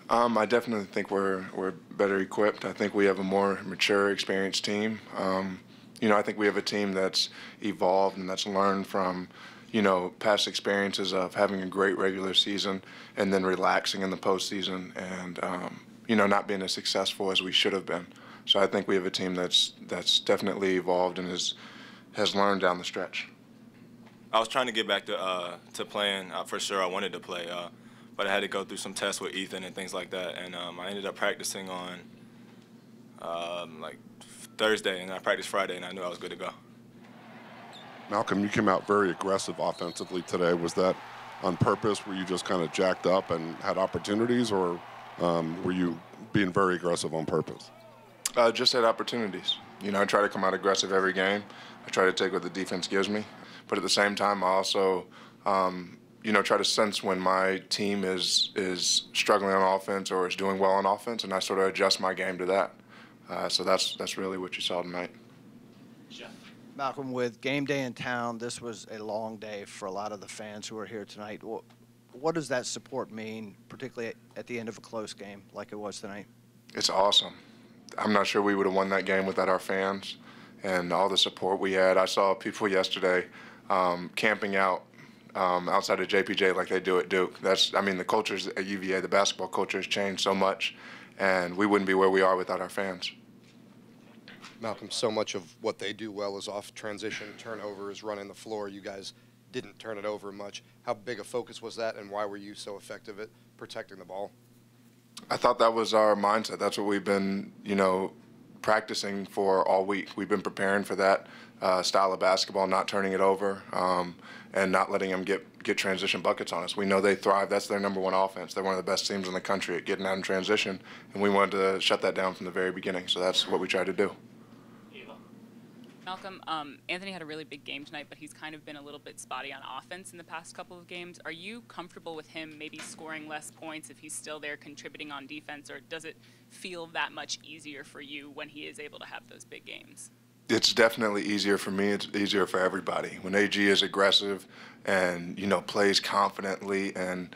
I definitely think we're better equipped. I think we have a more mature, experienced team. I think we have a team that's evolved and that's learned from, past experiences of having a great regular season and then relaxing in the postseason and, not being as successful as we should have been. So I think we have a team that's definitely evolved and has learned down the stretch. I was trying to get back to playing. For sure, I wanted to play, but I had to go through some tests with Ethan and things like that. And I ended up practicing on like Thursday, and I practiced Friday, and I knew I was good to go. Malcolm, you came out very aggressive offensively today. Was that on purpose? Were you just kind of jacked up and had opportunities, or were you being very aggressive on purpose? Just had opportunities. I try to come out aggressive every game. I try to take what the defense gives me. But at the same time, I also, try to sense when my team is struggling on offense or is doing well on offense, and I sort of adjust my game to that. So that's really what you saw tonight. Malcolm, with game day in town, this was a long day for a lot of the fans who are here tonight. What does that support mean, particularly at the end of a close game like it was tonight? It's awesome. I'm not sure we would have won that game without our fans and all the support we had. I saw people yesterday camping out outside of JPJ like they do at Duke. The cultures at UVA, the basketball culture has changed so much, and we wouldn't be where we are without our fans. Malcolm, so much of what they do well is off transition, turnovers, running the floor. You guys didn't turn it over much. How big a focus was that, and why were you so effective at protecting the ball? I thought that was our mindset. That's what we've been, practicing for all week. We've been preparing for that style of basketball, not turning it over, and not letting them get transition buckets on us. We know they thrive. That's their number one offense. They're one of the best teams in the country at getting out in transition, and we wanted to shut that down from the very beginning. So that's what we tried to do. Malcolm, Anthony had a really big game tonight, but he's kind of been a little bit spotty on offense in the past couple of games. Are you comfortable with him maybe scoring less points if he's still there contributing on defense, or does it feel that much easier for you when he is able to have those big games? It's definitely easier for me. It's easier for everybody. When AG is aggressive and, plays confidently and,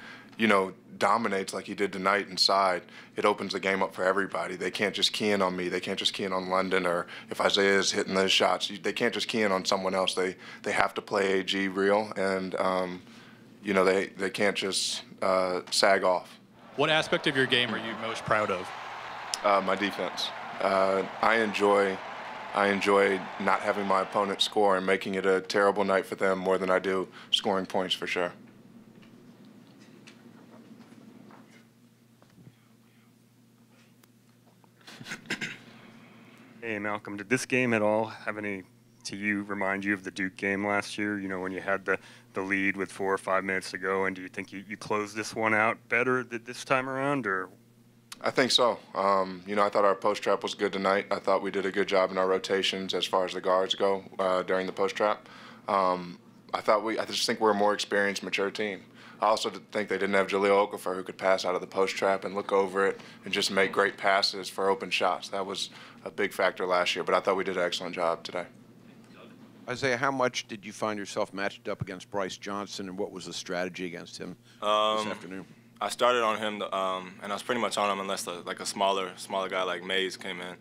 dominates like he did tonight inside, it opens the game up for everybody. They can't just key in on me. They can't just key in on London, or if Isaiah is hitting those shots, they can't just key in on someone else. They have to play AG real, and, they can't just sag off. What aspect of your game are you most proud of? My defense. I enjoy not having my opponent score and making it a terrible night for them more than I do scoring points, for sure. Hey, Malcolm, did this game at all have any, to you, remind you of the Duke game last year, when you had the lead with 4 or 5 minutes to go, and do you think you closed this one out better this time around, or? I think so. I thought our post trap was good tonight. I thought we did a good job in our rotations as far as the guards go during the post trap. I just think we're a more experienced, mature team. I also think they didn't have Jahlil Okafor, who could pass out of the post trap and look over it and just make great passes for open shots. That was a big factor last year, but I thought we did an excellent job today. Isaiah, how much did you find yourself matched up against Bryce Johnson, and what was the strategy against him this afternoon? I started on him, and I was pretty much on him unless a smaller guy like Mays came in.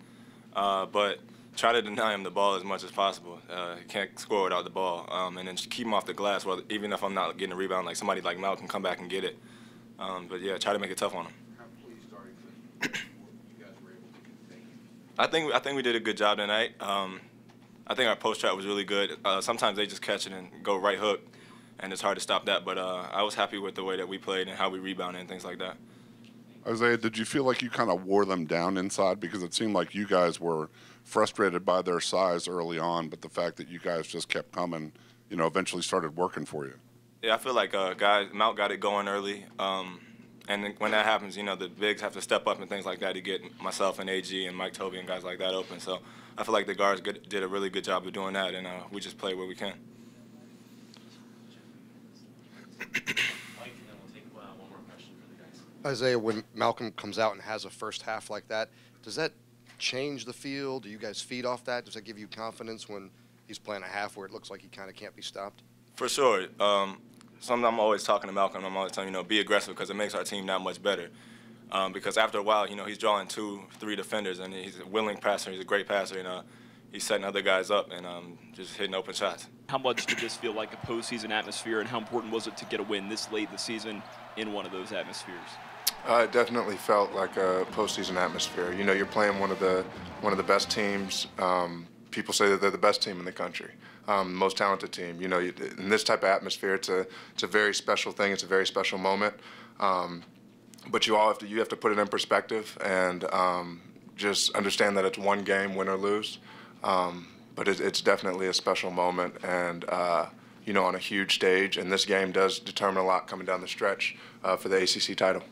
But try to deny him the ball as much as possible. He can't score without the ball, and then just keep him off the glass. Well, even if I'm not getting a rebound, like somebody like Malcolm come back and get it. But yeah, try to make it tough on him. How pleased are you that you guys were able to contain him? I think we did a good job tonight. I think our post trap was really good. Sometimes they just catch it and go right hook, and it's hard to stop that. But I was happy with the way that we played and how we rebounded and things like that. Isaiah, did you feel like you kind of wore them down inside? Because it seemed like you guys were frustrated by their size early on, but the fact that you guys just kept coming, eventually started working for you. Yeah, I feel like Mount got it going early. And then when that happens, the bigs have to step up and things like that to get myself and AG and Mike Toby and guys like that open. So I feel like the guards did a really good job of doing that, and we just played where we can. Isaiah, when Malcolm comes out and has a first half like that, does that change the feel? Do you guys feed off that? Does that give you confidence when he's playing a half where it looks like he kind of can't be stopped? For sure. Something I'm always talking to Malcolm. I'm always telling be aggressive because it makes our team that much better. because after a while, he's drawing 2, 3 defenders, and he's a willing passer. He's a great passer, and he's setting other guys up and just hitting open shots. How much did this feel like a postseason atmosphere, and how important was it to get a win this late in the season in one of those atmospheres? It definitely felt like a postseason atmosphere. You're playing one of the best teams. People say that they're the best team in the country, most talented team. In this type of atmosphere, it's a very special thing. It's a very special moment. But you have to put it in perspective and just understand that it's one game, win or lose. But it's definitely a special moment, and on a huge stage. And this game does determine a lot coming down the stretch for the ACC title.